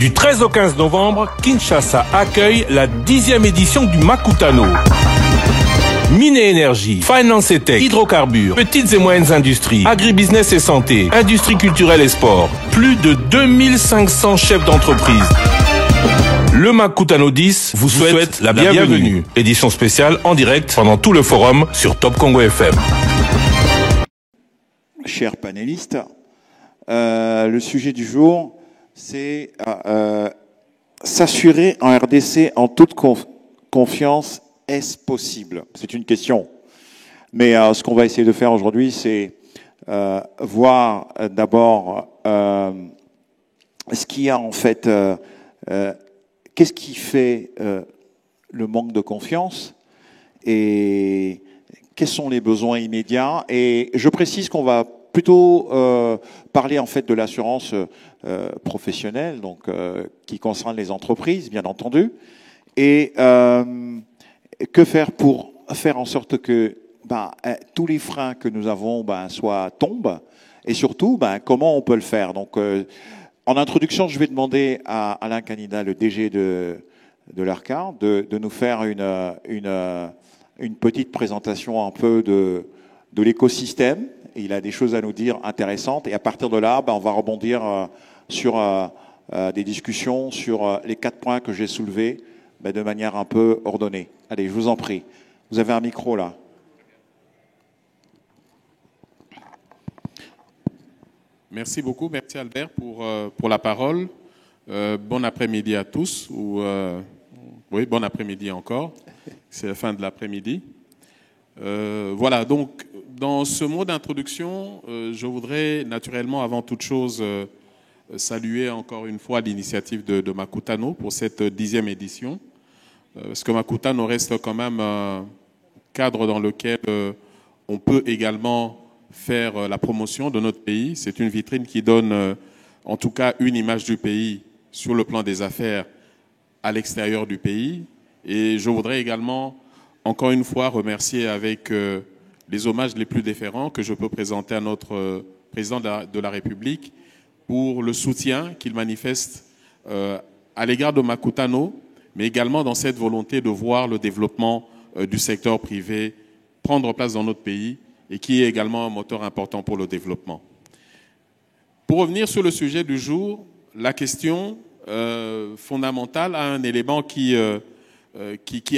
Du 13 au 15 novembre, Kinshasa accueille la 10e édition du Makutano. Mine et énergie, finance et tech, hydrocarbures, petites et moyennes industries, agribusiness et santé, industrie culturelle et sport. Plus de 2500 chefs d'entreprise. Le Makutano 10 vous souhaite la bienvenue. Édition spéciale en direct pendant tout le forum sur Top Congo FM. Chers panélistes, le sujet du jour, c'est s'assurer en RDC en toute confiance, est-ce possible? C'est une question. Mais ce qu'on va essayer de faire aujourd'hui, c'est voir d'abord ce qu'il y a en fait, qu'est-ce qui fait le manque de confiance et quels sont les besoins immédiats. Et je précise qu'on va plutôt parler en fait de l'assurance professionnelle, donc qui concerne les entreprises, bien entendu. Et que faire pour faire en sorte que tous les freins que nous avons tombent, et surtout comment on peut le faire. Donc en introduction, je vais demander à Alain Canida, le DG de l'ARCA, de nous faire une petite présentation un peu de l'écosystème. Il a des choses à nous dire intéressantes. Et à partir de là, on va rebondir sur des discussions sur les 4 points que j'ai soulevés de manière un peu ordonnée. Allez, je vous en prie. Vous avez un micro là. Merci beaucoup. Merci Albert pour la parole. Bon après-midi à tous. Oui, bon après-midi encore. C'est la fin de l'après-midi. Voilà, donc dans ce mot d'introduction, je voudrais naturellement, avant toute chose, saluer encore une fois l'initiative de Makutano pour cette 10e édition. Parce que Makutano reste quand même un cadre dans lequel on peut également faire la promotion de notre pays. C'est une vitrine qui donne en tout cas une image du pays sur le plan des affaires à l'extérieur du pays. Et je voudrais également encore une fois remercier avec les hommages les plus déférents que je peux présenter à notre président de la République pour le soutien qu'il manifeste à l'égard de Makutano, mais également dans cette volonté de voir le développement du secteur privé prendre place dans notre pays et qui est également un moteur important pour le développement. Pour revenir sur le sujet du jour, la question fondamentale a un élément qui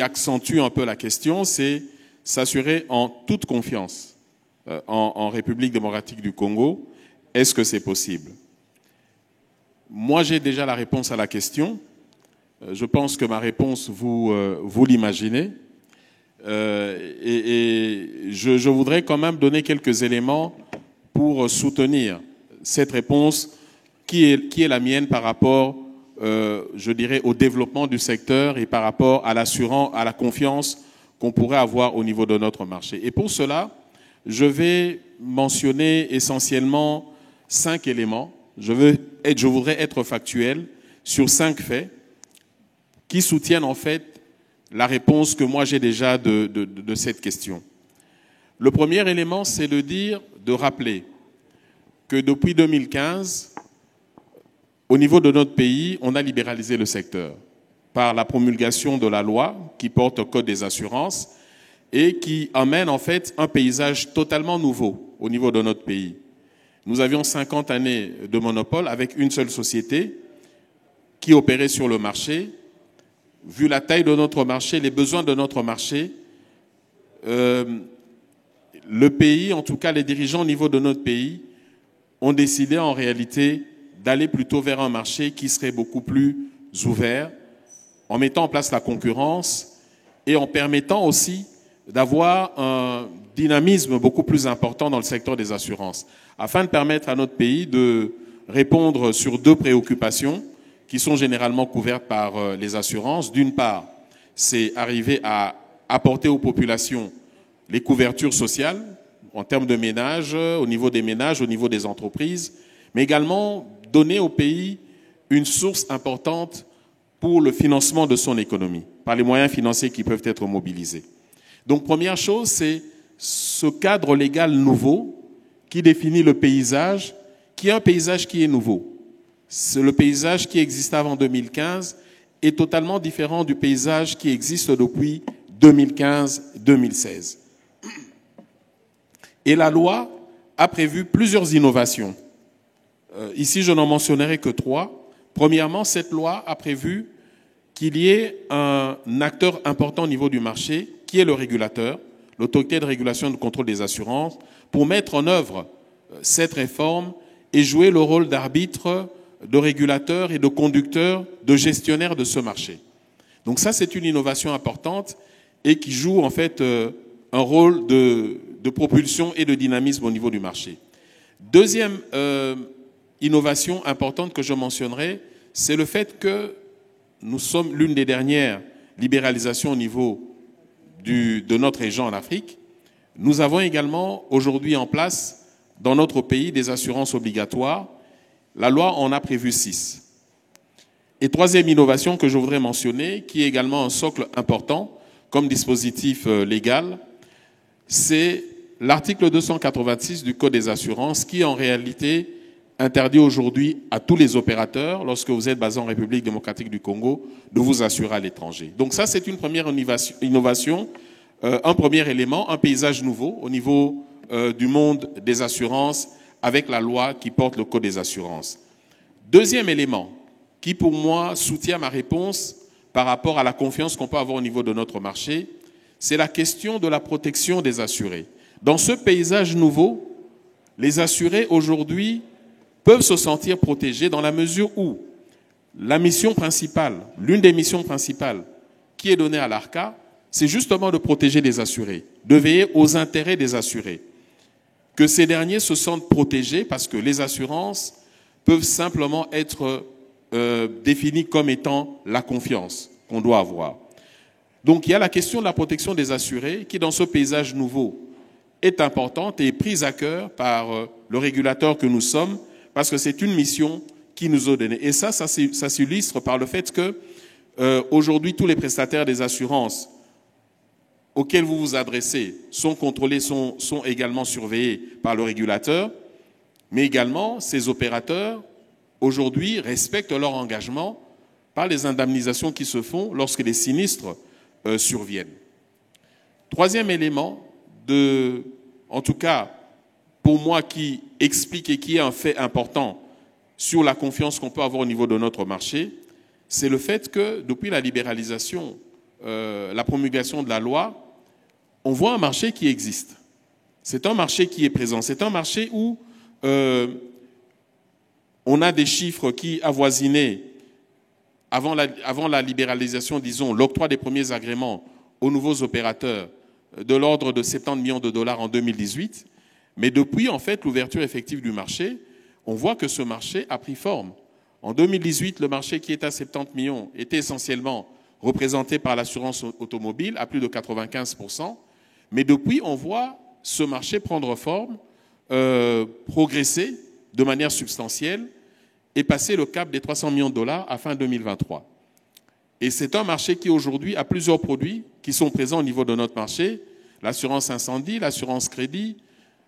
accentue un peu la question, c'est s'assurer en toute confiance en République démocratique du Congo. Est-ce que c'est possible? Moi, j'ai déjà la réponse à la question. Je pense que ma réponse, vous l'imaginez. Et je voudrais quand même donner quelques éléments pour soutenir cette réponse qui est la mienne par rapport, je dirais, au développement du secteur et par rapport à la confiance qu'on pourrait avoir au niveau de notre marché. Et pour cela, je vais mentionner essentiellement 5 éléments. Je voudrais être factuel sur 5 faits qui soutiennent en fait la réponse que moi j'ai déjà de cette question. Le premier élément, c'est de rappeler que depuis 2015, au niveau de notre pays, on a libéralisé le secteur par la promulgation de la loi qui porte au Code des assurances et qui amène en fait un paysage totalement nouveau au niveau de notre pays. Nous avions 50 années de monopole avec une seule société qui opérait sur le marché. Vu la taille de notre marché, les besoins de notre marché, le pays, en tout cas les dirigeants au niveau de notre pays, ont décidé en réalité d'aller plutôt vers un marché qui serait beaucoup plus ouvert, en mettant en place la concurrence et en permettant aussi d'avoir un dynamisme beaucoup plus important dans le secteur des assurances, afin de permettre à notre pays de répondre sur 2 préoccupations qui sont généralement couvertes par les assurances. D'une part, c'est arriver à apporter aux populations les couvertures sociales en termes de ménages, au niveau des ménages, au niveau des entreprises, mais également donner au pays une source importante pour le financement de son économie, par les moyens financiers qui peuvent être mobilisés. Donc, première chose, c'est ce cadre légal nouveau qui définit le paysage, qui est un paysage qui est nouveau. Le paysage qui existait avant 2015 est totalement différent du paysage qui existe depuis 2015-2016. Et la loi a prévu plusieurs innovations. Ici, je n'en mentionnerai que 3. Premièrement, cette loi a prévu qu'il y ait un acteur important au niveau du marché, qui est le régulateur, l'autorité de régulation et de contrôle des assurances, pour mettre en œuvre cette réforme et jouer le rôle d'arbitre, de régulateur et de conducteur, de gestionnaire de ce marché. Donc ça, c'est une innovation importante et qui joue en fait un rôle de propulsion et de dynamisme au niveau du marché. Deuxième innovation importante que je mentionnerai, c'est le fait que nous sommes l'une des dernières libéralisations au niveau de notre région en Afrique. Nous avons également aujourd'hui en place dans notre pays des assurances obligatoires. La loi en a prévu 6. Et troisième innovation que je voudrais mentionner, qui est également un socle important comme dispositif légal, c'est l'article 286 du Code des assurances qui en réalité interdit aujourd'hui à tous les opérateurs, lorsque vous êtes basé en République démocratique du Congo, de vous assurer à l'étranger. Donc ça, c'est une première innovation, un premier élément, un paysage nouveau au niveau du monde des assurances avec la loi qui porte le Code des assurances. Deuxième élément, qui pour moi soutient ma réponse par rapport à la confiance qu'on peut avoir au niveau de notre marché, c'est la question de la protection des assurés. Dans ce paysage nouveau, les assurés aujourd'hui peuvent se sentir protégés dans la mesure où la mission principale, l'une des missions principales qui est donnée à l'ARCA, c'est justement de protéger les assurés, de veiller aux intérêts des assurés. Que ces derniers se sentent protégés parce que les assurances peuvent simplement être définies comme étant la confiance qu'on doit avoir. Donc il y a la question de la protection des assurés qui, dans ce paysage nouveau, est importante et est prise à cœur par le régulateur que nous sommes, parce que c'est une mission qui nous est donnée. Et ça s'illustre par le fait que aujourd'hui, tous les prestataires des assurances auxquels vous vous adressez sont contrôlés, sont également surveillés par le régulateur, mais également ces opérateurs, aujourd'hui, respectent leur engagement par les indemnisations qui se font lorsque les sinistres surviennent. Troisième élément, en tout cas, pour moi, qui explique et qui est un fait important sur la confiance qu'on peut avoir au niveau de notre marché, c'est le fait que depuis la libéralisation, la promulgation de la loi, on voit un marché qui existe. C'est un marché qui est présent. C'est un marché où on a des chiffres qui avoisinaient, avant la libéralisation, disons, l'octroi des premiers agréments aux nouveaux opérateurs de l'ordre de 70 millions de dollars en 2018. Mais depuis, en fait, l'ouverture effective du marché, on voit que ce marché a pris forme. En 2018, le marché qui était à 70 millions était essentiellement représenté par l'assurance automobile à plus de 95%. Mais depuis, on voit ce marché prendre forme, progresser de manière substantielle et passer le cap des 300 millions de dollars à fin 2023. Et c'est un marché qui aujourd'hui a plusieurs produits qui sont présents au niveau de notre marché. L'assurance incendie, l'assurance crédit,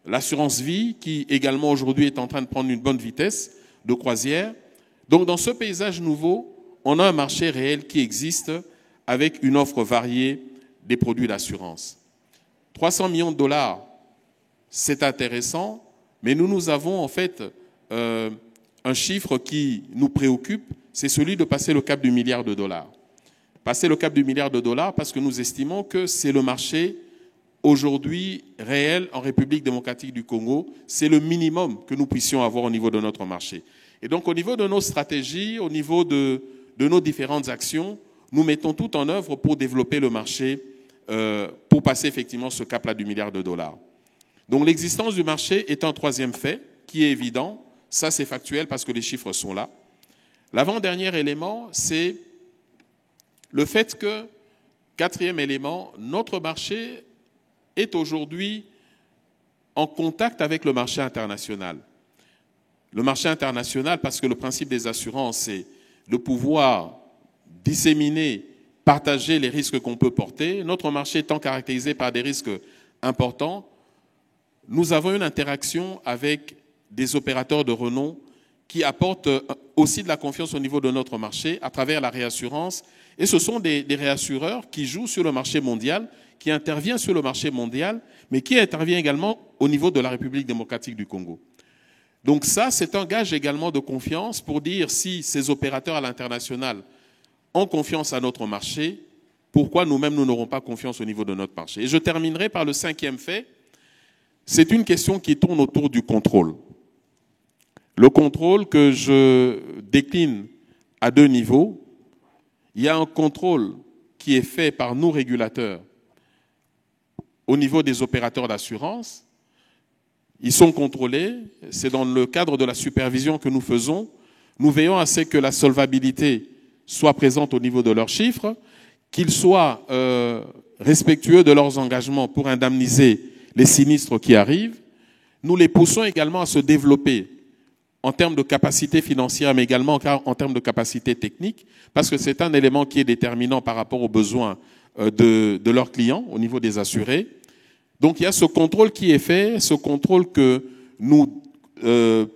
l'assurance vie qui également aujourd'hui est en train de prendre une bonne vitesse de croisière. Donc dans ce paysage nouveau, on a un marché réel qui existe avec une offre variée des produits d'assurance. 300 millions de dollars, c'est intéressant, mais nous avons en fait un chiffre qui nous préoccupe, c'est celui de passer le cap du milliard de dollars. Passer le cap du milliard de dollars parce que nous estimons que c'est le marché aujourd'hui réel en République démocratique du Congo, c'est le minimum que nous puissions avoir au niveau de notre marché. Et donc au niveau de nos stratégies, au niveau de nos différentes actions, nous mettons tout en œuvre pour développer le marché, pour passer effectivement ce cap-là du milliard de dollars. Donc l'existence du marché est un troisième fait qui est évident, ça c'est factuel parce que les chiffres sont là. L'avant-dernier élément, c'est le fait que, quatrième élément, notre marché est aujourd'hui en contact avec le marché international. Le marché international, parce que le principe des assurances, c'est de pouvoir disséminer, partager les risques qu'on peut porter. Notre marché étant caractérisé par des risques importants, nous avons une interaction avec des opérateurs de renom qui apportent aussi de la confiance au niveau de notre marché à travers la réassurance. Et ce sont des réassureurs qui jouent sur le marché mondial, qui interviennent sur le marché mondial, mais qui interviennent également au niveau de la République démocratique du Congo. Donc ça, c'est un gage également de confiance pour dire si ces opérateurs à l'international ont confiance à notre marché, pourquoi nous-mêmes nous n'aurons pas confiance au niveau de notre marché. Et je terminerai par le 5e fait. C'est une question qui tourne autour du contrôle. Le contrôle que je décline à 2 niveaux. Il y a un contrôle qui est fait par nous régulateurs au niveau des opérateurs d'assurance. Ils sont contrôlés, c'est dans le cadre de la supervision que nous faisons. Nous veillons à ce que la solvabilité soit présente au niveau de leurs chiffres, qu'ils soient respectueux de leurs engagements pour indemniser les sinistres qui arrivent. Nous les poussons également à se développer en termes de capacité financière, mais également en termes de capacité technique, parce que c'est un élément qui est déterminant par rapport aux besoins de leurs clients au niveau des assurés. Donc il y a ce contrôle qui est fait, ce contrôle que nous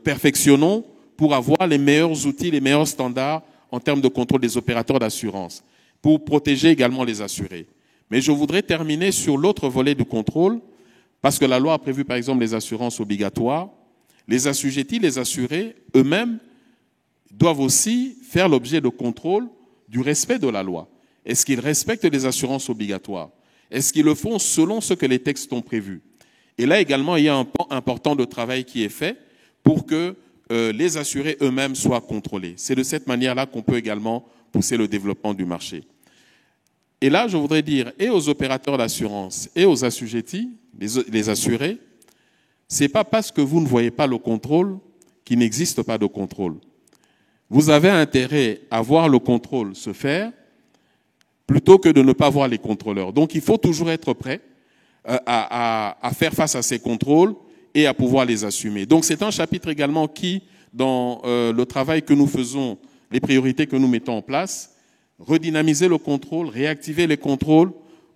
perfectionnons pour avoir les meilleurs outils, les meilleurs standards en termes de contrôle des opérateurs d'assurance, pour protéger également les assurés. Mais je voudrais terminer sur l'autre volet du contrôle, parce que la loi a prévu par exemple les assurances obligatoires. Les assujettis, les assurés, eux-mêmes, doivent aussi faire l'objet de contrôle du respect de la loi. Est-ce qu'ils respectent les assurances obligatoires? Est-ce qu'ils le font selon ce que les textes ont prévu? Et là également, il y a un pan important de travail qui est fait pour que les assurés eux-mêmes soient contrôlés. C'est de cette manière-là qu'on peut également pousser le développement du marché. Et là, je voudrais dire, et aux opérateurs d'assurance et aux assujettis, les assurés, ce n'est pas parce que vous ne voyez pas le contrôle qu'il n'existe pas de contrôle. Vous avez intérêt à voir le contrôle se faire plutôt que de ne pas voir les contrôleurs. Donc il faut toujours être prêt à faire face à ces contrôles et à pouvoir les assumer. Donc c'est un chapitre également qui, dans le travail que nous faisons, les priorités que nous mettons en place, redynamiser le contrôle, réactiver les contrôles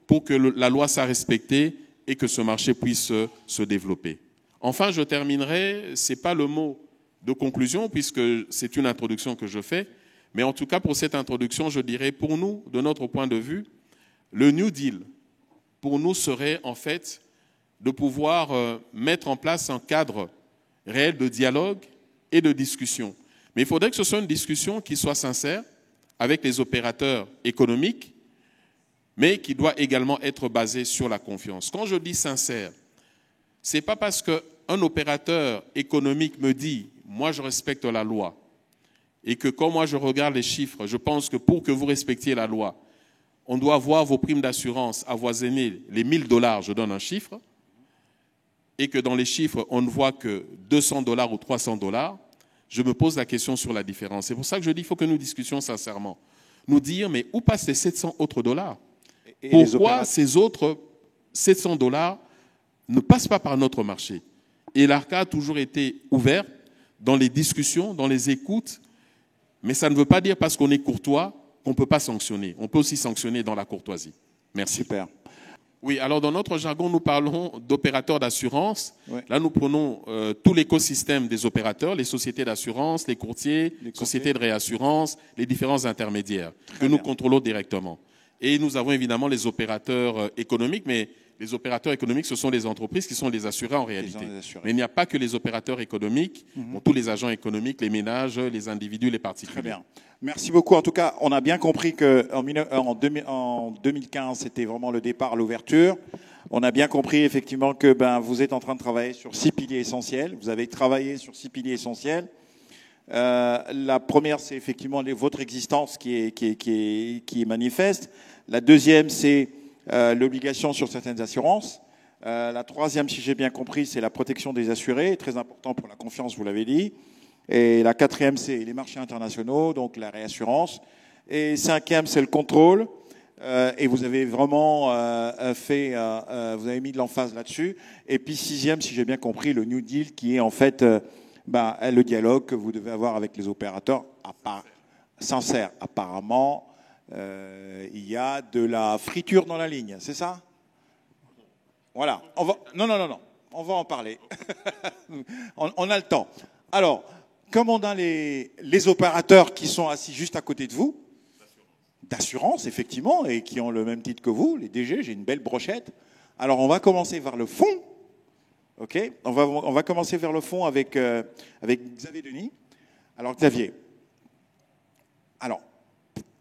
pour que la loi soit respectée et que ce marché puisse se développer. Enfin, je terminerai, ce n'est pas le mot de conclusion puisque c'est une introduction que je fais, mais en tout cas pour cette introduction, je dirais pour nous, de notre point de vue, le New Deal, pour nous, serait en fait de pouvoir mettre en place un cadre réel de dialogue et de discussion. Mais il faudrait que ce soit une discussion qui soit sincère avec les opérateurs économiques, mais qui doit également être basée sur la confiance. Quand je dis sincère, ce n'est pas parce qu'un opérateur économique me dit « moi je respecte la loi » et que quand moi je regarde les chiffres, je pense que pour que vous respectiez la loi, on doit voir vos primes d'assurance avoisiner les $1000, je donne un chiffre, et que dans les chiffres, on ne voit que $200 ou $300, je me pose la question sur la différence. C'est pour ça que je dis qu'il faut que nous discutions sincèrement. Nous dire, mais où passent les 700 autres dollars? Pourquoi ces autres $700 ne passent pas par notre marché? Et l'ARCA a toujours été ouvert dans les discussions, dans les écoutes, mais ça ne veut pas dire parce qu'on est courtois qu'on ne peut pas sanctionner. On peut aussi sanctionner dans la courtoisie. Merci. Super. Oui, alors dans notre jargon, nous parlons d'opérateurs d'assurance. Ouais. Là, nous prenons tout l'écosystème des opérateurs, les sociétés d'assurance, les courtiers, les sociétés de réassurance, les différents intermédiaires que nous contrôlons directement. Et nous avons évidemment les opérateurs économiques, mais les opérateurs économiques, ce sont les entreprises qui sont les assurés en réalité. Mais il n'y a pas que les opérateurs économiques, tous les agents économiques, les ménages, les individus, les particuliers. Très bien. Merci beaucoup. En tout cas, on a bien compris qu'en 2015, c'était vraiment le départ, l'ouverture. On a bien compris effectivement que vous êtes en train de travailler sur 6 piliers essentiels. Vous avez travaillé sur 6 piliers essentiels. La première, c'est effectivement votre existence qui est manifeste. La deuxième, c'est l'obligation sur certaines assurances. La troisième, si j'ai bien compris, c'est la protection des assurés, très important pour la confiance, vous l'avez dit. Et la quatrième, c'est les marchés internationaux, donc la réassurance. Et cinquième, c'est le contrôle. Et vous avez vraiment vous avez mis de l'emphase là-dessus. Et puis sixième, si j'ai bien compris, le New Deal, qui est en fait le dialogue que vous devez avoir avec les opérateurs, sincère. Apparemment, il y a de la friture dans la ligne, c'est ça? Voilà. Non. On va en parler. On a le temps. Alors, comme on a les opérateurs qui sont assis juste à côté de vous, d'assurance, effectivement, et qui ont le même titre que vous, les DG, j'ai une belle brochette. Alors, on va commencer vers le fond. OK ? On va commencer vers le fond avec Xavier Denis. Alors, Xavier, alors,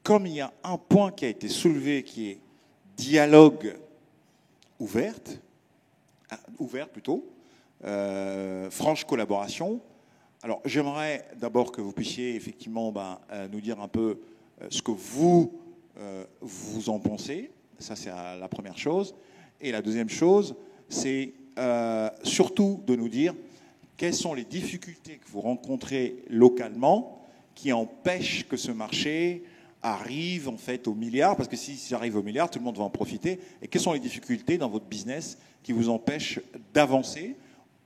comme il y a un point qui a été soulevé qui est dialogue ouvert plutôt, franche collaboration, alors j'aimerais d'abord que vous puissiez effectivement nous dire un peu ce que vous en pensez. Ça, c'est la première chose. Et la deuxième chose, c'est surtout de nous dire quelles sont les difficultés que vous rencontrez localement qui empêchent que ce marché arrive en fait au milliard, parce que si ça arrive au milliard, tout le monde va en profiter. Et quelles sont les difficultés dans votre business qui vous empêchent d'avancer,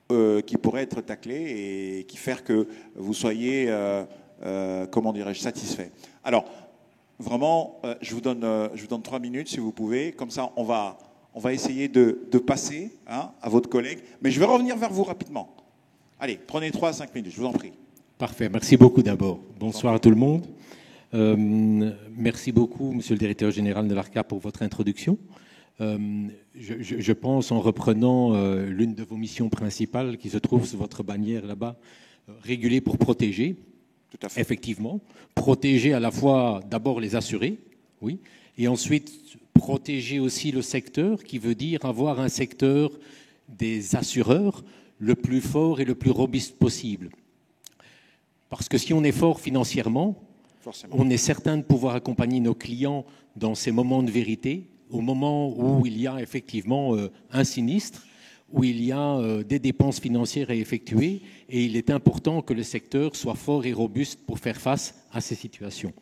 qui pourraient être taclées et qui faire que vous soyez, comment dirais-je, satisfait. Alors, vraiment, je vous donne 3 minutes si vous pouvez. Comme ça, on va essayer de passer à votre collègue. Mais je vais revenir vers vous rapidement. Allez, prenez 3 à 5 minutes, je vous en prie. Parfait, merci beaucoup d'abord. Bonsoir à tout le monde. Merci beaucoup, Monsieur le Directeur Général de l'ARCA, pour votre introduction. Je pense, en reprenant l'une de vos missions principales qui se trouve sous votre bannière là-bas, réguler pour protéger. Tout à fait. Effectivement. Protéger à la fois d'abord les assurés, oui, et ensuite protéger aussi le secteur, qui veut dire avoir un secteur des assureurs le plus fort et le plus robuste possible. Parce que si on est fort financièrement, forcément, on est certain de pouvoir accompagner nos clients dans ces moments de vérité, au moment où il y a effectivement un sinistre, où il y a des dépenses financières à effectuer, et il est important que le secteur soit fort et robuste pour faire face à ces situations.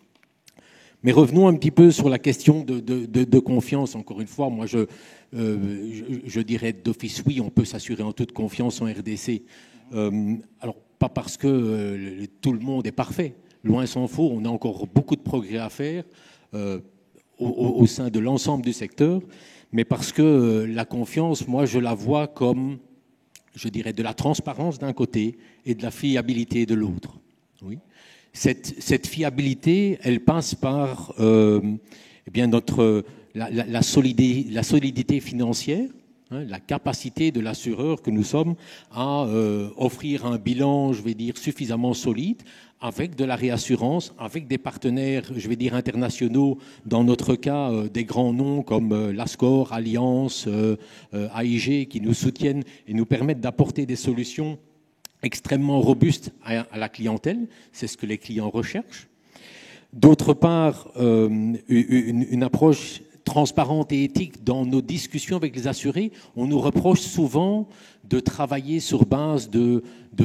Mais revenons un petit peu sur la question de confiance. Encore une fois, moi je dirais d'office, oui, on peut s'assurer en toute confiance en RDC. Alors, pas parce que tout le monde est parfait. Loin s'en faut, on a encore beaucoup de progrès à faire au sein de l'ensemble du secteur, mais parce que la confiance, moi, je la vois comme, je dirais, de la transparence d'un côté et de la fiabilité de l'autre. Oui. Cette fiabilité, elle passe par eh bien la solidité financière, hein, la capacité de l'assureur que nous sommes à offrir un bilan, je vais dire, suffisamment solide, avec de la réassurance, avec des partenaires, je vais dire, internationaux, dans notre cas, des grands noms comme l'Ascor, Allianz, AIG, qui nous soutiennent et nous permettent d'apporter des solutions extrêmement robustes à la clientèle. C'est ce que les clients recherchent. D'autre part, une approche transparente et éthique dans nos discussions avec les assurés. On nous reproche souvent de travailler sur base de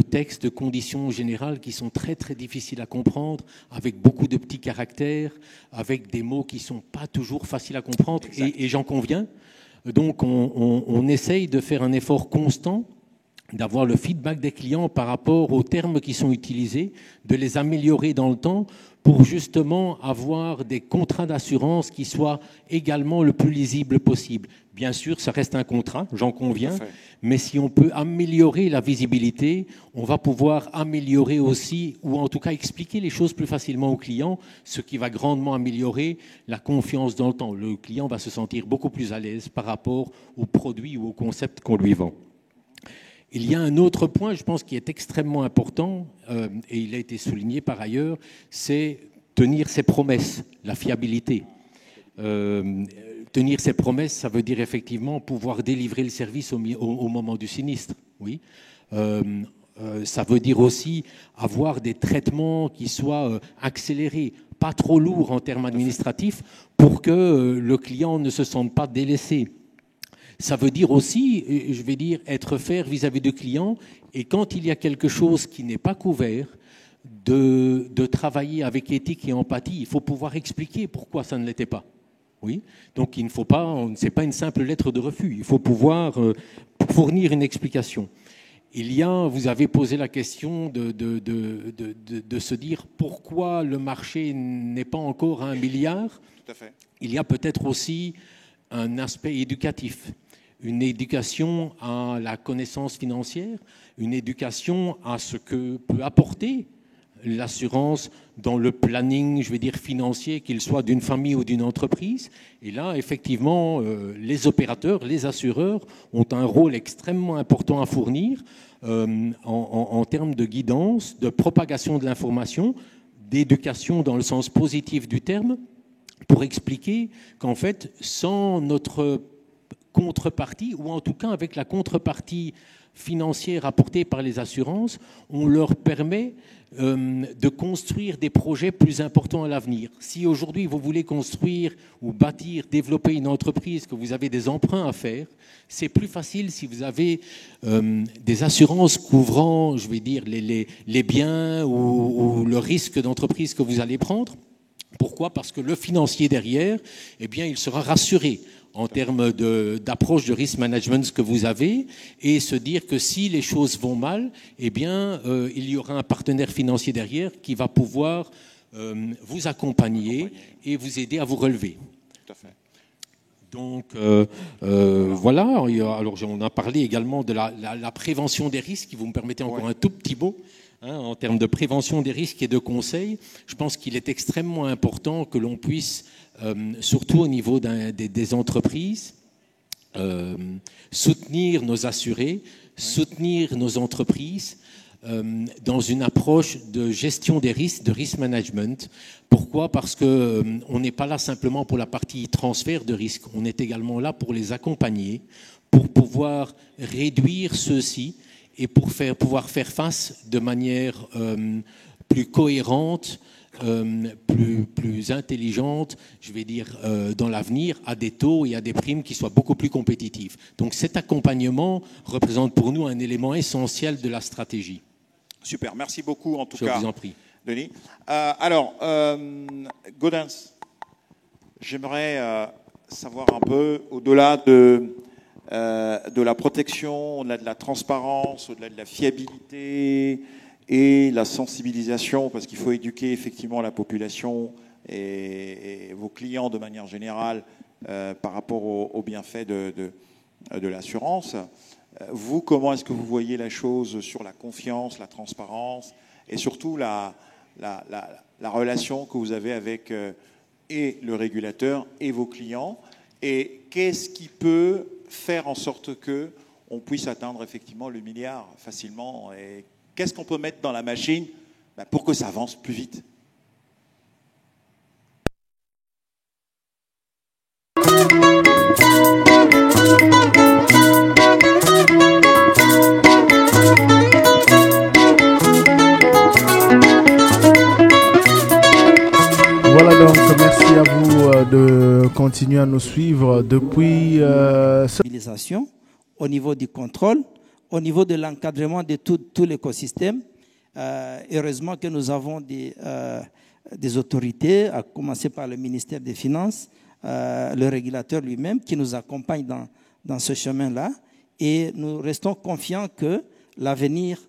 textes, de conditions générales qui sont très très difficiles à comprendre, avec beaucoup de petits caractères, avec des mots qui ne sont pas toujours faciles à comprendre, et j'en conviens. Donc on essaye de faire un effort constant, d'avoir le feedback des clients par rapport aux termes qui sont utilisés, de les améliorer dans le temps pour justement avoir des contrats d'assurance qui soient également le plus lisibles possible. Bien sûr, ça reste un contrat, j'en conviens, mais si on peut améliorer la visibilité, on va pouvoir améliorer aussi, ou en tout cas expliquer les choses plus facilement aux clients, ce qui va grandement améliorer la confiance dans le temps. Le client va se sentir beaucoup plus à l'aise par rapport aux produits ou au concept qu'on lui vend. Il y a un autre point, je pense, qui est extrêmement important, et il a été souligné par ailleurs, c'est tenir ses promesses, la fiabilité. Tenir ses promesses, ça veut dire effectivement pouvoir délivrer le service au moment du sinistre. Oui. Ça veut dire aussi avoir des traitements qui soient accélérés, pas trop lourds en termes administratifs, pour que le client ne se sente pas délaissé. Ça veut dire aussi, je vais dire, être fair vis-à-vis du client, et quand il y a quelque chose qui n'est pas couvert, de travailler avec éthique et empathie. Il faut pouvoir expliquer pourquoi ça ne l'était pas. Oui. Donc il ne faut pas, c'est pas une simple lettre de refus. Il faut pouvoir fournir une explication. Vous avez posé la question de se dire pourquoi le marché n'est pas encore à 1 milliard. Tout à fait. Il y a peut-être aussi un aspect éducatif, une éducation à la connaissance financière, une éducation à ce que peut apporter l'assurance dans le planning, je vais dire, financier, qu'il soit d'une famille ou d'une entreprise. Et là, effectivement, les opérateurs, les assureurs ont un rôle extrêmement important à fournir en termes de guidance, de propagation de l'information, d'éducation dans le sens positif du terme, pour expliquer qu'en fait, sans notre contrepartie, ou en tout cas avec la contrepartie financière apportée par les assurances, on leur permet de construire des projets plus importants à l'avenir. Si aujourd'hui vous voulez construire ou bâtir, développer une entreprise, que vous avez des emprunts à faire, c'est plus facile si vous avez des assurances couvrant, je vais dire, les biens ou le risque d'entreprise que vous allez prendre. Pourquoi ? Parce que le financier derrière, eh bien, il sera rassuré en termes d'approche de risk management que vous avez, et se dire que si les choses vont mal, eh bien, il y aura un partenaire financier derrière qui va pouvoir vous accompagner et vous aider à vous relever. Tout à fait. Donc, voilà. Alors, on a parlé également de la prévention des risques, si vous me permettez encore un tout petit mot. En termes de prévention des risques et de conseils, je pense qu'il est extrêmement important que l'on puisse, surtout au niveau des entreprises, soutenir nos assurés, soutenir nos entreprises dans une approche de gestion des risques, de risk management. Pourquoi ? Parce qu'on n'est pas là simplement pour la partie transfert de risques, on est également là pour les accompagner, pour pouvoir réduire ceux-ci, et pour pouvoir faire face de manière plus cohérente, plus intelligente, je vais dire, dans l'avenir, à des taux et à des primes qui soient beaucoup plus compétitifs. Donc cet accompagnement représente pour nous un élément essentiel de la stratégie. Super, merci beaucoup en tout cas. Je vous en prie. Denis. Gaudens, j'aimerais savoir un peu, au-delà de la protection, au-delà de la transparence, au-delà de la fiabilité et la sensibilisation, parce qu'il faut éduquer effectivement la population et vos clients de manière générale par rapport aux bienfaits de l'assurance. Vous, comment est-ce que vous voyez la chose sur la confiance, la transparence et surtout la relation que vous avez avec et le régulateur et vos clients, et qu'est-ce qui peut faire en sorte que on puisse atteindre effectivement le milliard facilement, et qu'est-ce qu'on peut mettre dans la machine pour que ça avance plus vite? Voilà, donc merci à vous de continuer à nous suivre depuis mobilisation, au niveau du contrôle, au niveau de l'encadrement de tout l'écosystème. Heureusement que nous avons des autorités, à commencer par le ministère des Finances, le régulateur lui-même, qui nous accompagne dans ce chemin-là. Et nous restons confiants que l'avenir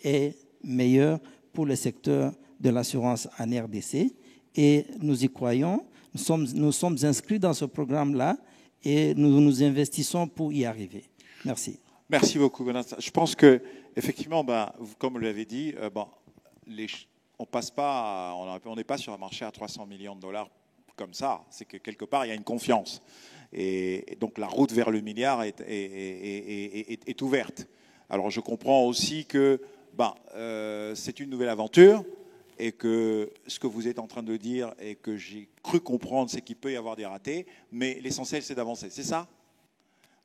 est meilleur pour le secteur de l'assurance en RDC. Et nous y croyons, nous sommes inscrits dans ce programme-là et nous nous investissons pour y arriver. Merci. Merci beaucoup, Gaudens. Je pense que effectivement, comme vous l'avez dit, on passe pas, on n'est pas sur un marché à 300 millions de dollars comme ça. C'est que quelque part, il y a une confiance. Et donc, la route vers le milliard est ouverte. Alors, je comprends aussi que c'est une nouvelle aventure. Et que ce que vous êtes en train de dire et que j'ai cru comprendre, c'est qu'il peut y avoir des ratés, mais l'essentiel, c'est d'avancer. C'est ça?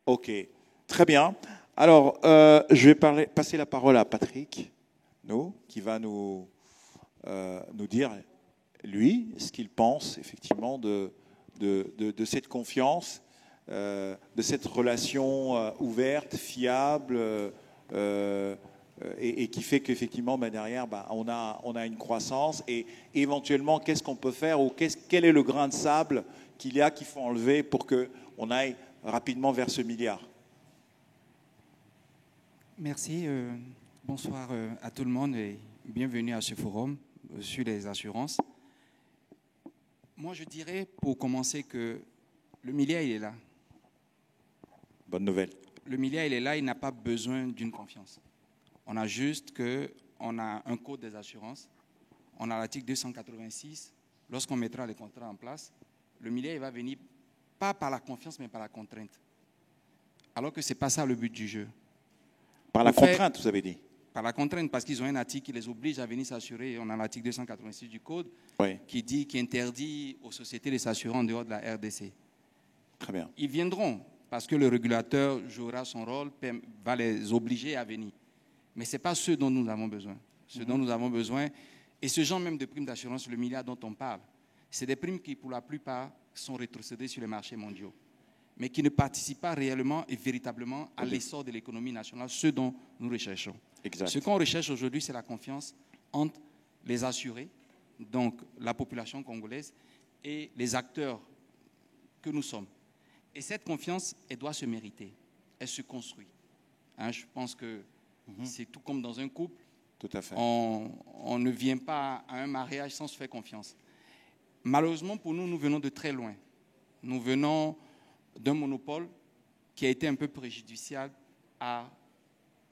Ok, très bien. Alors, je vais passer la parole à Patrick, qui va nous dire, lui, ce qu'il pense effectivement de cette confiance, de cette relation ouverte, fiable, et qui fait qu'effectivement, derrière, on a une croissance. Et éventuellement, qu'est-ce qu'on peut faire, ou quel est le grain de sable qu'il faut enlever pour qu'on aille rapidement vers ce milliard? Merci. Bonsoir à tout le monde et bienvenue à ce forum sur les assurances. Moi, je dirais, pour commencer, que le milliard, il est là. Bonne nouvelle. Le milliard, il est là, il n'a pas besoin d'une confiance. On a juste un code des assurances on a l'article 286. Lorsqu'on mettra les contrats en place, le milliard il va venir pas par la confiance, mais par la contrainte. Alors que ce n'est pas ça le but du jeu. Par la contrainte, vous avez dit. Par la contrainte, parce qu'ils ont un article qui les oblige à venir s'assurer. On a l'article 286 du Code qui interdit aux sociétés de s'assurer en dehors de la RDC. Très bien. Ils viendront parce que le régulateur jouera son rôle, va les obliger à venir. Mais ce n'est pas ce dont nous avons besoin. Ce dont nous avons besoin, et ce genre même de primes d'assurance, le milliard dont on parle, c'est des primes qui, pour la plupart, sont rétrocédées sur les marchés mondiaux, mais qui ne participent pas réellement et véritablement à l'essor de l'économie nationale, ce dont nous recherchons. Exact. Ce qu'on recherche aujourd'hui, c'est la confiance entre les assurés, donc la population congolaise, et les acteurs que nous sommes. Et cette confiance, elle doit se mériter, elle se construit. Hein, je pense que c'est tout comme dans un couple. Tout à fait. On ne vient pas à un mariage sans se faire confiance. Malheureusement pour nous, nous venons de très loin. Nous venons d'un monopole qui a été un peu préjudicial à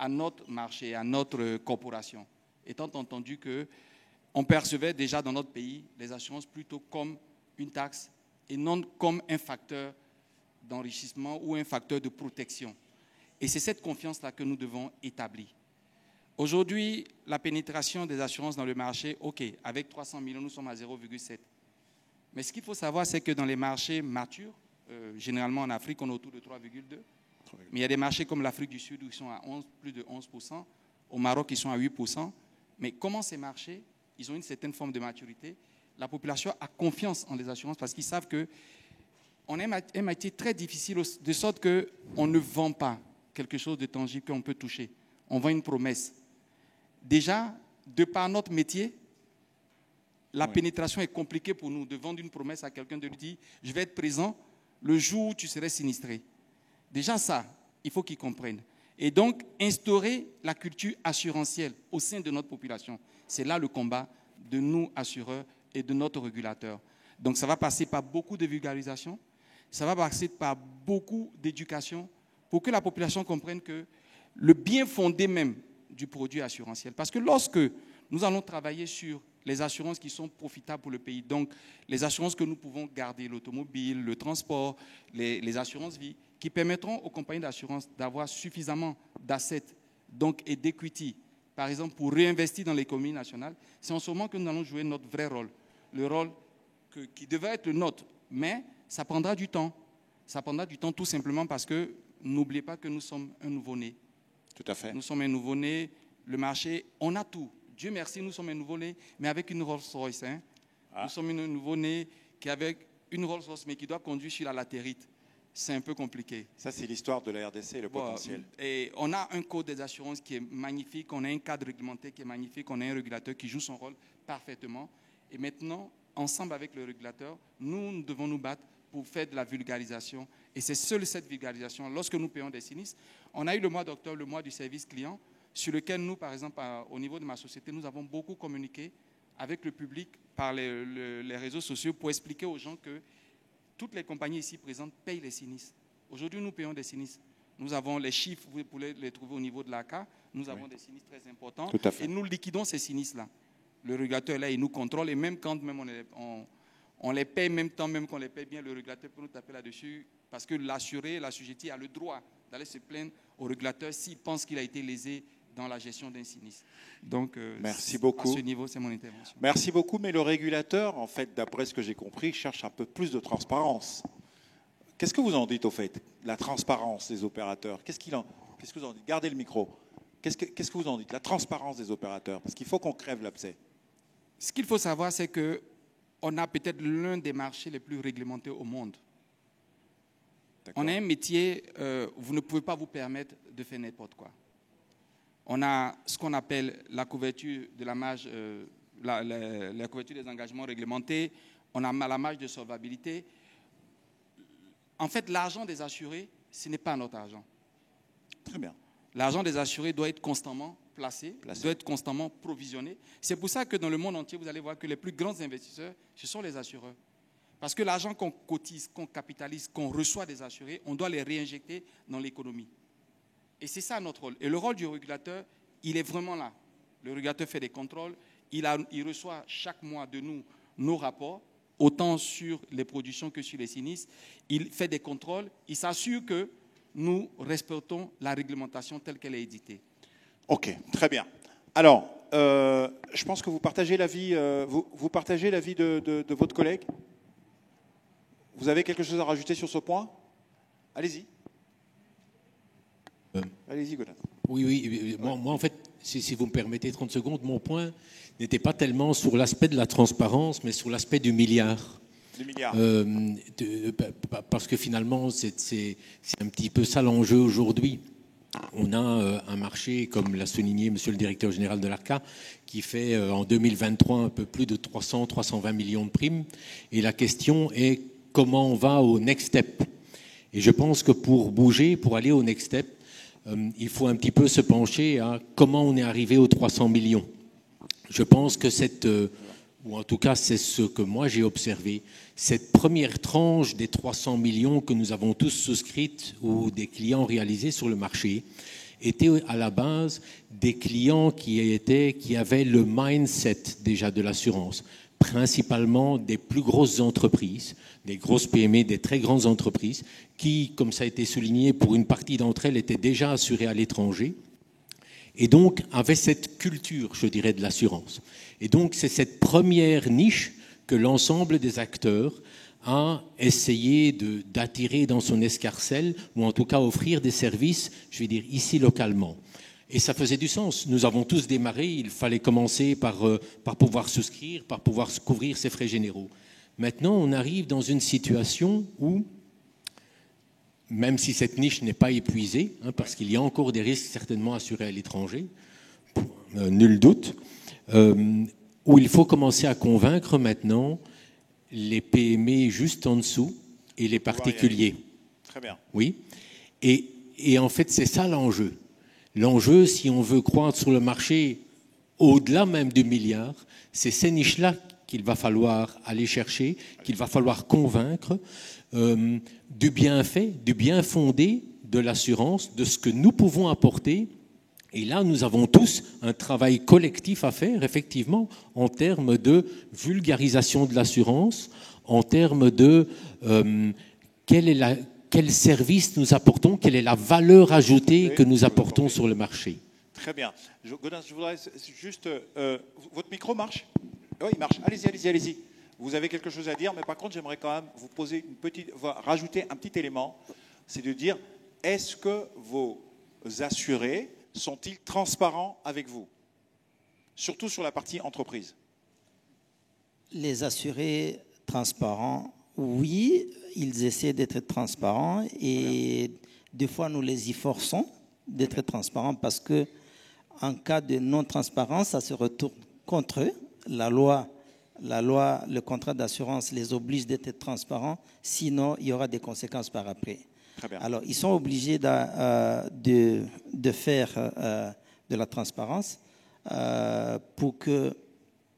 notre marché, à notre corporation. Étant entendu qu'on percevait déjà dans notre pays les assurances plutôt comme une taxe et non comme un facteur d'enrichissement ou un facteur de protection. Et c'est cette confiance-là que nous devons établir. Aujourd'hui, la pénétration des assurances dans le marché, OK, avec 300 millions, nous sommes à 0,7. Mais ce qu'il faut savoir, c'est que dans les marchés matures, généralement en Afrique, on est autour de 3,2. Mais il y a des marchés comme l'Afrique du Sud où ils sont à plus de 11%, au Maroc, ils sont à 8%. Mais comment ces marchés, ils ont une certaine forme de maturité, la population a confiance en les assurances parce qu'ils savent qu'on a un métier très difficile, de sorte qu'on ne vend pas quelque chose de tangible qu'on peut toucher. On vend une promesse. Déjà, de par notre métier, la pénétration est compliquée pour nous de vendre une promesse à quelqu'un, de lui dire « je vais être présent le jour où tu serais sinistré ». Déjà ça, il faut qu'ils comprennent. Et donc, instaurer la culture assurantielle au sein de notre population. C'est là le combat de nous, assureurs, et de notre régulateur. Donc, ça va passer par beaucoup de vulgarisation, ça va passer par beaucoup d'éducation pour que la population comprenne que le bien fondé même du produit assurantiel. Parce que lorsque nous allons travailler sur les assurances qui sont profitables pour le pays, donc les assurances que nous pouvons garder, l'automobile, le transport, les assurances vie, qui permettront aux compagnies d'assurance d'avoir suffisamment d'assets et d'equity, par exemple pour réinvestir dans l'économie nationale, c'est en ce moment que nous allons jouer notre vrai rôle, le rôle qui devait être le nôtre, mais ça prendra du temps. Ça prendra du temps tout simplement parce que n'oubliez pas que nous sommes un nouveau-né. Tout à fait. Nous sommes un nouveau-né, le marché, on a tout. Dieu merci, nous sommes un nouveau-né, mais avec une Rolls-Royce. Hein. Nous sommes un nouveau-né qui avec une Rolls-Royce, mais qui doit conduire sur la latérite. C'est un peu compliqué. Ça, c'est l'histoire de la RDC et le potentiel. Et on a un code des assurances qui est magnifique, on a un cadre réglementé qui est magnifique, on a un régulateur qui joue son rôle parfaitement. Et maintenant, ensemble avec le régulateur, nous devons nous battre pour faire de la vulgarisation. Et c'est seule cette vulgarisation. Lorsque nous payons des sinistres, on a eu le mois d'octobre, le mois du service client, sur lequel nous, par exemple, au niveau de ma société, nous avons beaucoup communiqué avec le public par les réseaux sociaux pour expliquer aux gens que toutes les compagnies ici présentes payent les sinistres. Aujourd'hui, nous payons des sinistres. Nous avons les chiffres, vous pouvez les trouver au niveau de l'ACA. Nous avons des sinistres très importants. Tout à fait. Et nous liquidons ces sinistres-là. Le régulateur est là, il nous contrôle. Et même quand même on les paye, même temps même qu'on les paye bien, le régulateur peut nous taper là-dessus. Parce que l'assuré, l'assujetti a le droit d'aller se plaindre au régulateur s'il pense qu'il a été lésé dans la gestion d'un sinistre. Donc, merci beaucoup. À ce niveau, c'est mon intervention. Merci beaucoup, mais le régulateur, en fait, d'après ce que j'ai compris, cherche un peu plus de transparence. Qu'est-ce que vous en dites, au fait, la transparence des opérateurs? Qu'est-ce que vous en dites? Gardez le micro. Qu'est-ce que vous en dites? La transparence des opérateurs, parce qu'il faut qu'on crève l'abcès. Ce qu'il faut savoir, c'est qu'on a peut-être l'un des marchés les plus réglementés au monde. On a un métier, vous ne pouvez pas vous permettre de faire n'importe quoi. On a ce qu'on appelle la couverture de la marge, la couverture des engagements réglementés. On a la marge de solvabilité. En fait, l'argent des assurés, ce n'est pas notre argent. Très bien. L'argent des assurés doit être constamment placé, doit être constamment provisionné. C'est pour ça que dans le monde entier, vous allez voir que les plus grands investisseurs, ce sont les assureurs. Parce que l'argent qu'on cotise, qu'on capitalise, qu'on reçoit des assurés, on doit les réinjecter dans l'économie. Et c'est ça notre rôle. Et le rôle du régulateur, il est vraiment là. Le régulateur fait des contrôles, il reçoit chaque mois de nous nos rapports, autant sur les productions que sur les sinistres. Il fait des contrôles, il s'assure que nous respectons la réglementation telle qu'elle est éditée. Ok, très bien. Alors, je pense que vous partagez l'avis vous partagez l'avis de votre collègue. Vous avez quelque chose à rajouter sur ce point? Allez-y. Allez-y, Godin. Oui. Moi, en fait, si vous me permettez 30 secondes, mon point n'était pas tellement sur l'aspect de la transparence, mais sur l'aspect du milliard. Du milliard. Parce que finalement, c'est un petit peu ça l'enjeu aujourd'hui. On a un marché, comme l'a souligné Monsieur le Directeur Général de l'ARCA, qui fait en 2023 un peu plus de 300-320 millions de primes. Et la question est comment on va au next step. Et je pense que pour bouger, pour aller au next step, il faut un petit peu se pencher à comment on est arrivé aux 300 millions. Je pense que ou en tout cas c'est ce que moi j'ai observé, cette première tranche des 300 millions que nous avons tous souscrites ou des clients réalisés sur le marché étaient à la base des clients qui avaient le mindset déjà de l'assurance, principalement des plus grosses entreprises, des grosses PME, des très grandes entreprises qui, comme ça a été souligné, pour une partie d'entre elles étaient déjà assurées à l'étranger et donc avaient cette culture, je dirais, de l'assurance. Et donc c'est cette première niche que l'ensemble des acteurs a essayé d'attirer dans son escarcelle, ou en tout cas offrir des services, je vais dire, ici localement. Et ça faisait du sens. Nous avons tous démarré, il fallait commencer par pouvoir souscrire, par pouvoir couvrir ses frais généraux. Maintenant, on arrive dans une situation où, même si cette niche n'est pas épuisée, parce qu'il y a encore des risques certainement assurés à l'étranger, nul doute, où il faut commencer à convaincre maintenant les PME juste en dessous et les particuliers. Très bien. Oui. Et en fait, c'est ça l'enjeu. L'enjeu, si on veut croître sur le marché au-delà même du milliard, c'est ces niches-là qu'il va falloir aller chercher, qu'il va falloir convaincre du bien fait, du bien fondé de l'assurance, de ce que nous pouvons apporter. Et là, nous avons tous un travail collectif à faire, effectivement, en termes de vulgarisation de l'assurance, en termes de quel service nous apportons, quelle est la valeur ajoutée que nous apportons sur le marché. Très bien. Gaudin, je voudrais juste... votre micro marche? Oui, il marche. Allez-y. Vous avez quelque chose à dire, mais par contre, j'aimerais quand même vous poser rajouter un petit élément, c'est de dire, est-ce que vos assurés sont-ils transparents avec vous? Surtout sur la partie entreprise. Les assurés transparents, oui, ils essaient d'être transparents et des fois nous les y forçons d'être transparents parce que en cas de non-transparence, ça se retourne contre eux. La loi, le contrat d'assurance les oblige d'être transparents, sinon il y aura des conséquences par après. Alors, ils sont obligés de faire de la transparence pour que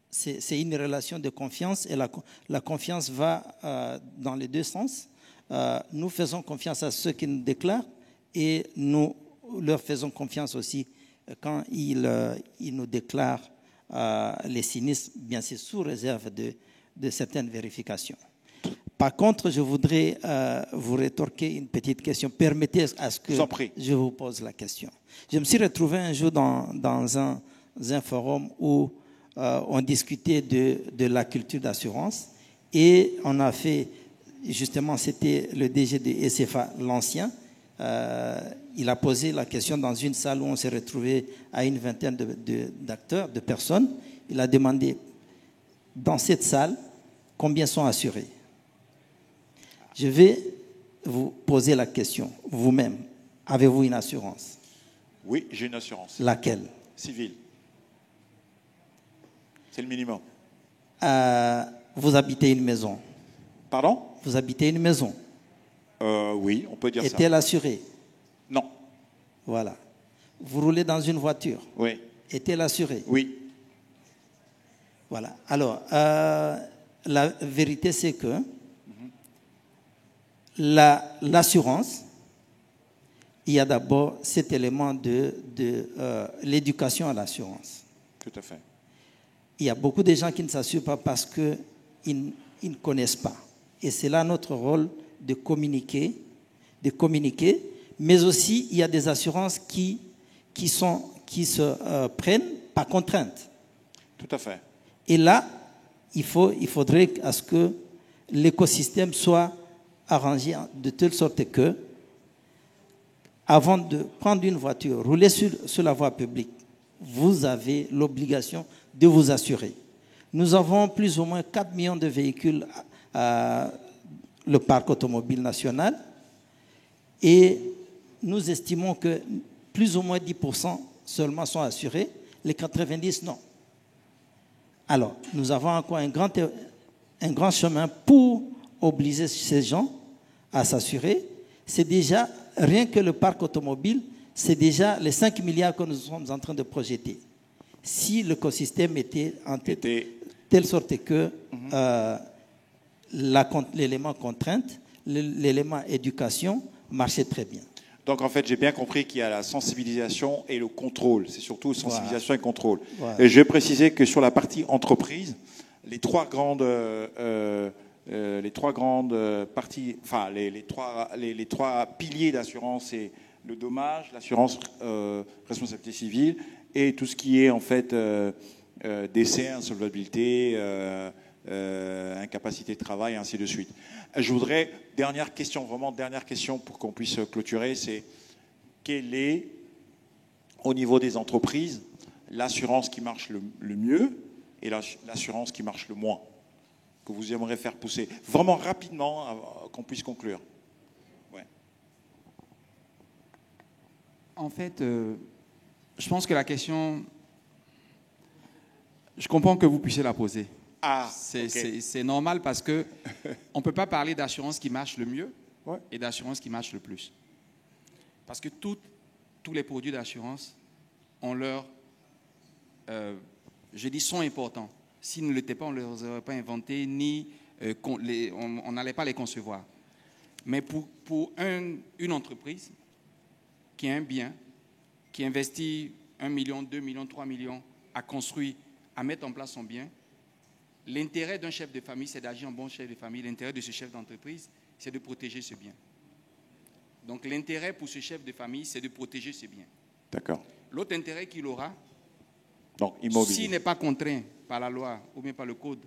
c'est une relation de confiance et la confiance va dans les deux sens. Nous faisons confiance à ceux qui nous déclarent et nous leur faisons confiance aussi quand ils nous déclarent les sinistres, bien sûr sous réserve de certaines vérifications. Par contre, je voudrais vous rétorquer une petite question. Permettez à ce que je vous pose la question. Je me suis retrouvé un jour dans un forum où on discutait de la culture d'assurance et on a fait, justement, c'était le DG de SFA, l'ancien. Il a posé la question dans une salle où on s'est retrouvé à une vingtaine d'acteurs, de personnes. Il a demandé, dans cette salle, combien sont assurés? Je vais vous poser la question, vous-même. Avez-vous une assurance? Oui, j'ai une assurance. Laquelle? Civile. C'est le minimum. Vous habitez une maison? Pardon? Vous habitez une maison? Oui, on peut dire ça. Est-elle assurée? Non. Voilà. Vous roulez dans une voiture? Oui. Est-elle assurée? Oui. Voilà. Alors, la vérité, c'est que l'assurance, il y a d'abord cet élément de l'éducation à l'assurance. Tout à fait. il y a beaucoup de gens qui ne s'assurent pas parce qu'ils ne connaissent pas. Et c'est là notre rôle de communiquer, mais aussi il y a des assurances qui se prennent par contrainte. Tout à fait. Et là, il faudrait à ce que l'écosystème soit arrangé de telle sorte que, avant de prendre une voiture, rouler sur la voie publique, vous avez l'obligation de vous assurer. Nous avons plus ou moins 4 millions de véhicules à le parc automobile national et nous estimons que plus ou moins 10% seulement sont assurés, les 90% non. Alors, nous avons encore un grand chemin pour obliger ces gens à s'assurer. C'est déjà, rien que le parc automobile, c'est déjà les 5 milliards que nous sommes en train de projeter. Si l'écosystème était en telle sorte que l'élément contrainte, l'élément éducation marchait très bien. Donc en fait, j'ai bien compris qu'il y a la sensibilisation et le contrôle. C'est surtout sensibilisation et contrôle. Et je vais préciser que sur la partie entreprise, les trois grandes parties, enfin les trois piliers d'assurance, c'est le dommage, l'assurance responsabilité civile et tout ce qui est en fait décès, insolvabilité, incapacité de travail, et ainsi de suite. Je voudrais, dernière question pour qu'on puisse clôturer, c'est quelle est, au niveau des entreprises, l'assurance qui marche le mieux et l'assurance qui marche le moins, que vous aimeriez faire pousser vraiment rapidement, qu'on puisse conclure. Ouais. En fait, je pense que la question, je comprends que vous puissiez la poser. C'est normal parce qu'on ne peut pas parler d'assurance qui marche le mieux et d'assurance qui marche le plus. Parce que tous les produits d'assurance ont leur... sont importants. S'ils ne l'étaient pas, on ne les aurait pas inventés, ni on n'allait pas les concevoir. Mais pour une entreprise qui a un bien, qui investit 1 million, 2 millions, 3 millions à construire, à mettre en place son bien, l'intérêt d'un chef de famille, c'est d'agir en bon chef de famille. L'intérêt de ce chef d'entreprise, c'est de protéger ce bien. Donc l'intérêt pour ce chef de famille, c'est de protéger ce bien. D'accord. L'autre intérêt qu'il aura, s'il n'est pas contraint par la loi ou bien par le code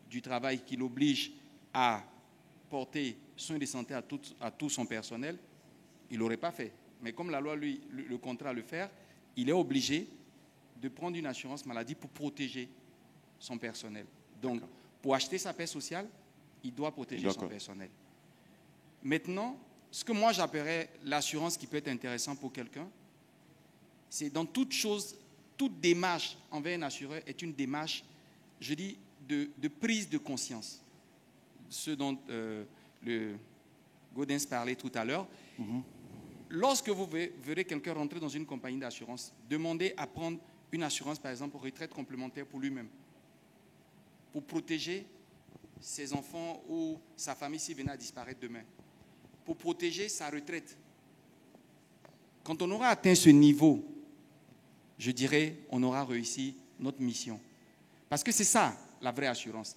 du travail qui l'oblige à porter soin de santé à tout son personnel, il n'aurait pas fait. Mais comme la loi, lui, le contrat le faire, il est obligé de prendre une assurance maladie pour protéger son personnel. Donc, pour acheter sa paix sociale, il doit protéger son personnel. Maintenant, ce que moi j'appellerais l'assurance qui peut être intéressante pour quelqu'un, c'est dans toute chose, toute démarche envers un assureur est une démarche, je dis, de prise de conscience. Ce dont le Gaudens parlait tout à l'heure. Lorsque vous verrez quelqu'un rentrer dans une compagnie d'assurance, demandez à prendre une assurance, par exemple, retraite complémentaire pour lui-même, pour protéger ses enfants ou sa famille s'il venait à disparaître demain, pour protéger sa retraite. Quand on aura atteint ce niveau, je dirais, on aura réussi notre mission. Parce que c'est ça, la vraie assurance.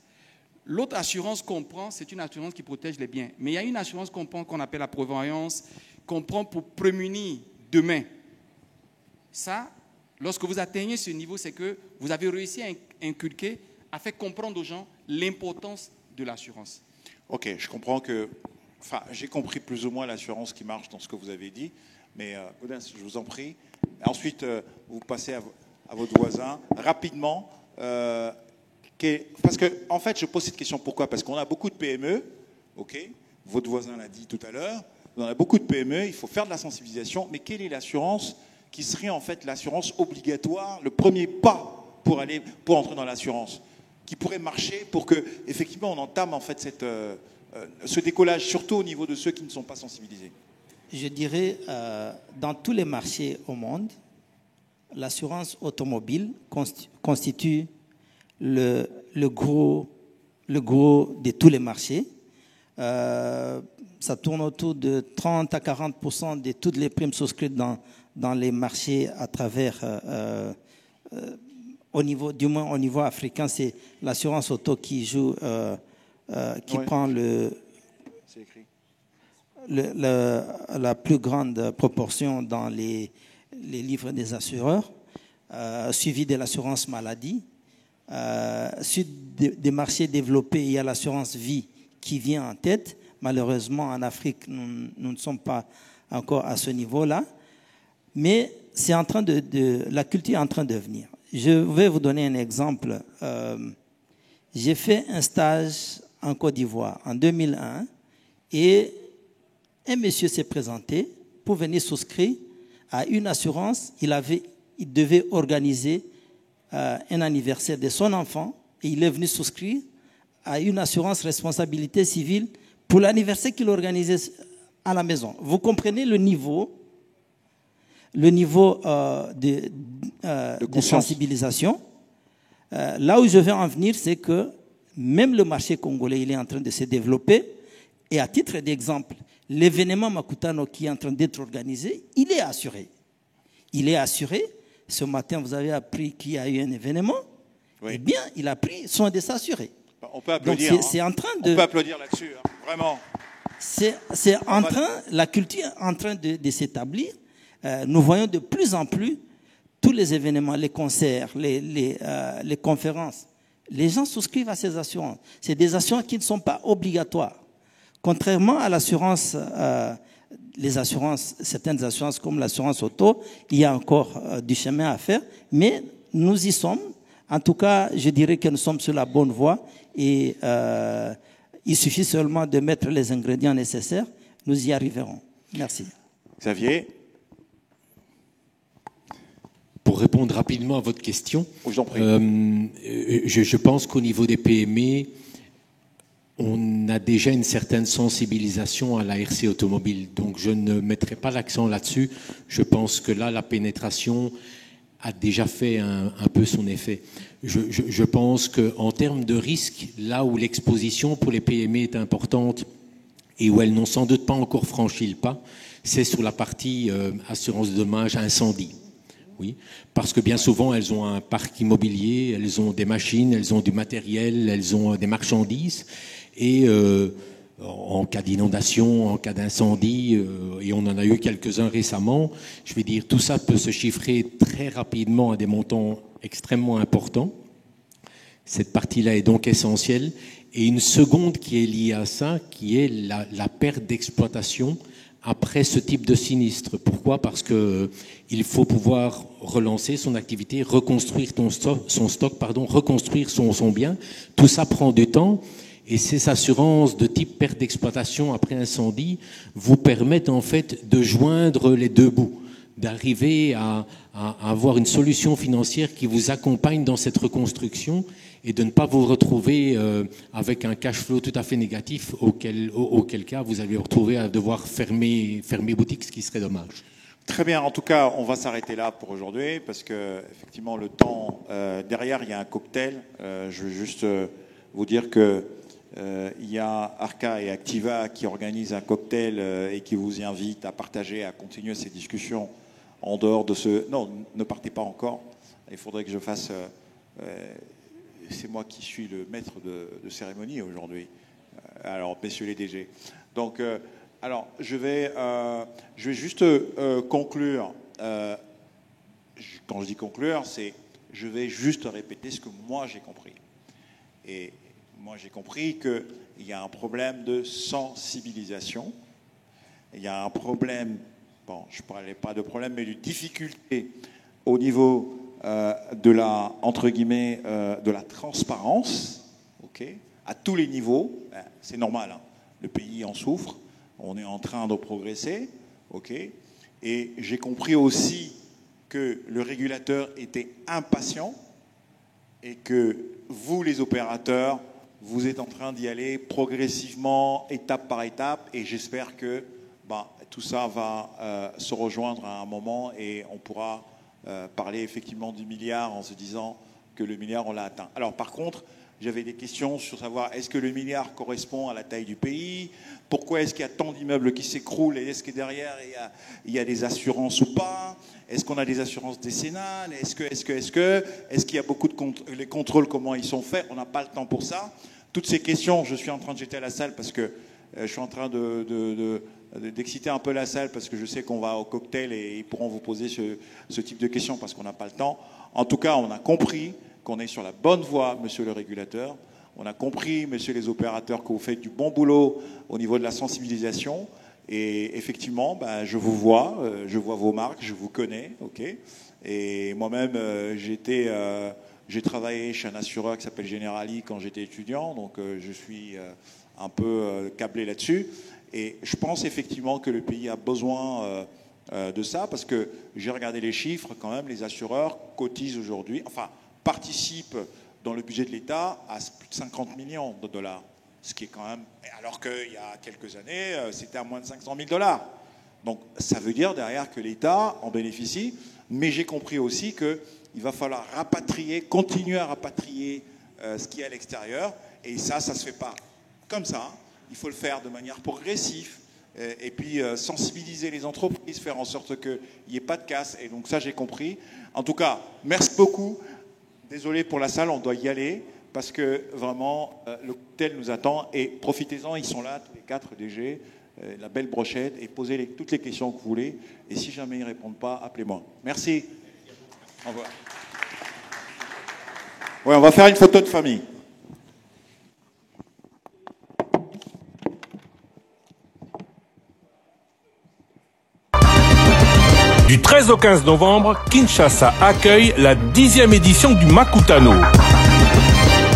L'autre assurance qu'on prend, c'est une assurance qui protège les biens. Mais il y a une assurance qu'on prend, qu'on appelle la prévoyance, qu'on prend pour prémunir demain. Ça, lorsque vous atteignez ce niveau, c'est que vous avez réussi à inculquer, à faire comprendre aux gens l'importance de l'assurance. Ok, je comprends que... Enfin, j'ai compris plus ou moins l'assurance qui marche dans ce que vous avez dit, mais Gaudens, je vous en prie. Ensuite, vous passez à votre voisin. Rapidement, parce que, en fait, je pose cette question, pourquoi? Parce qu'on a beaucoup de PME, ok, votre voisin l'a dit tout à l'heure, on a beaucoup de PME, il faut faire de la sensibilisation, mais quelle est l'assurance qui serait en fait l'assurance obligatoire, le premier pas pour entrer dans l'assurance, qui pourrait marcher pour que, effectivement, on entame en fait ce décollage, surtout au niveau de ceux qui ne sont pas sensibilisés? Je dirais, dans tous les marchés au monde, l'assurance automobile constitue le gros de tous les marchés. Ça tourne autour de 30 à 40% de toutes les primes souscrites dans les marchés à travers du moins au niveau africain, c'est l'assurance auto qui joue, qui prend la plus grande proportion dans les livres des assureurs, suivi de l'assurance maladie. Suite des marchés développés, il y a l'assurance vie qui vient en tête. Malheureusement, en Afrique, nous ne sommes pas encore à ce niveau-là. Mais c'est en train la culture est en train de venir. Je vais vous donner un exemple. J'ai fait un stage en Côte d'Ivoire en 2001 et un monsieur s'est présenté pour venir souscrire à une assurance. Il devait organiser un anniversaire de son enfant et il est venu souscrire à une assurance responsabilité civile pour l'anniversaire qu'il organisait à la maison. Vous comprenez le niveau de sensibilisation. Là où je vais en venir, c'est que même le marché congolais, il est en train de se développer. Et à titre d'exemple, l'événement Makutano qui est en train d'être organisé, il est assuré. Il est assuré. Ce matin, vous avez appris qu'il y a eu un événement. Oui. Eh bien, il a pris soin de s'assurer. On peut applaudir. Donc, c'est en train de... On peut applaudir là-dessus, hein, vraiment. La culture est en train de s'établir. Nous voyons de plus en plus tous les événements, les concerts, les conférences. Les gens souscrivent à ces assurances. C'est des assurances qui ne sont pas obligatoires. Contrairement à l'assurance, certaines assurances comme l'assurance auto, il y a encore du chemin à faire, mais nous y sommes. En tout cas, je dirais que nous sommes sur la bonne voie et il suffit seulement de mettre les ingrédients nécessaires. Nous y arriverons. Merci. Xavier ? Pour répondre rapidement à votre question, je pense qu'au niveau des PME, on a déjà une certaine sensibilisation à la RC automobile. Donc je ne mettrai pas l'accent là-dessus. Je pense que là, la pénétration a déjà fait un peu son effet. Je pense qu'en termes de risque, là où l'exposition pour les PME est importante et où elles n'ont sans doute pas encore franchi le pas, c'est sur la partie assurance dommage incendie. Oui, parce que bien souvent, elles ont un parc immobilier, elles ont des machines, elles ont du matériel, elles ont des marchandises. Et en cas d'inondation, en cas d'incendie, et on en a eu quelques-uns récemment, je vais dire, tout ça peut se chiffrer très rapidement à des montants extrêmement importants. Cette partie-là est donc essentielle. Et une seconde qui est liée à ça, qui est la perte d'exploitation après ce type de sinistre. Pourquoi ? Parce qu'il faut pouvoir relancer son activité, reconstruire son stock, reconstruire son bien. Tout ça prend du temps. Et ces assurances de type perte d'exploitation après incendie vous permettent en fait de joindre les deux bouts, d'arriver à avoir une solution financière qui vous accompagne dans cette reconstruction et de ne pas vous retrouver avec un cash flow tout à fait négatif auquel cas vous allez vous retrouver à devoir fermer boutique, ce qui serait dommage. Très bien, en tout cas, on va s'arrêter là pour aujourd'hui parce que effectivement le temps, derrière il y a un cocktail. Je veux juste vous dire que il y a Arca et Activa qui organisent un cocktail et qui vous invitent à partager, à continuer ces discussions en dehors de ce... Non, ne partez pas encore. Il faudrait que je fasse... c'est moi qui suis le maître de cérémonie aujourd'hui. Alors, messieurs les DG. Donc, alors, je vais juste conclure. Quand je dis conclure, c'est... Je vais juste répéter ce que moi j'ai compris. Et moi, j'ai compris qu'il y a un problème de sensibilisation. Il y a un problème, bon, je ne parlais pas de problème, mais de difficulté au niveau de la, entre guillemets, de la transparence, okay, à tous les niveaux. C'est normal, hein, le pays en souffre. On est en train de progresser, okay, et j'ai compris aussi que le régulateur était impatient et que vous, les opérateurs, vous êtes en train d'y aller progressivement, étape par étape, et j'espère que tout ça va se rejoindre à un moment et on pourra parler effectivement du milliard en se disant que le milliard, on l'a atteint. Alors par contre, J'avais des questions sur savoir est-ce que le milliard correspond à la taille du pays, pourquoi est-ce qu'il y a tant d'immeubles qui s'écroulent et est-ce que derrière il y a des assurances ou pas, est-ce qu'on a des assurances décennales, est-ce qu'il y a beaucoup de les contrôles, comment ils sont faits, on n'a pas le temps pour ça. Toutes ces questions, je suis en train de jeter à la salle parce que je suis en train d'exciter un peu la salle parce que je sais qu'on va au cocktail et ils pourront vous poser ce type de questions parce qu'on n'a pas le temps. En tout cas, on a compris qu'on est sur la bonne voie, monsieur le régulateur. On a compris, messieurs les opérateurs, que vous faites du bon boulot au niveau de la sensibilisation. Et effectivement, je vous vois, je vois vos marques, je vous connais, ok. Et moi-même, j'ai travaillé chez un assureur qui s'appelle Generali quand j'étais étudiant, donc je suis un peu câblé là-dessus. Et je pense effectivement que le pays a besoin de ça, parce que j'ai regardé les chiffres, quand même, les assureurs cotisent aujourd'hui, enfin, participent dans le budget de l'État à plus de 50 millions de dollars. Ce qui est quand même... Alors qu'il y a quelques années, c'était à moins de 500 000 $. Donc ça veut dire derrière que l'État en bénéficie, mais j'ai compris aussi qu'il va falloir rapatrier, continuer à rapatrier ce qui est à l'extérieur, et ça se fait pas comme ça. Il faut le faire de manière progressive, et puis sensibiliser les entreprises, faire en sorte qu'il n'y ait pas de casse, et donc ça j'ai compris. En tout cas, merci beaucoup. Désolé pour la salle, on doit y aller, parce que vraiment, le cocktail nous attend, et profitez-en, ils sont là, tous les 4 DG, la belle brochette, et posez toutes les questions que vous voulez, et si jamais ils ne répondent pas, appelez-moi. Merci. Au revoir. Ouais, on va faire une photo de famille. Du 13 au 15 novembre, Kinshasa accueille la 10e édition du Makutano.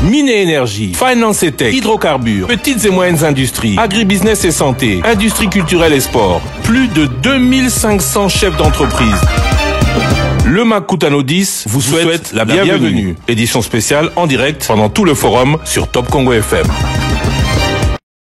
Mine et énergie, finance et tech, hydrocarbures, petites et moyennes industries, agribusiness et santé, industrie culturelle et sport. Plus de 2500 chefs d'entreprise. Le Makutano 10 vous souhaite la bienvenue. Édition spéciale en direct pendant tout le forum sur Top Congo FM.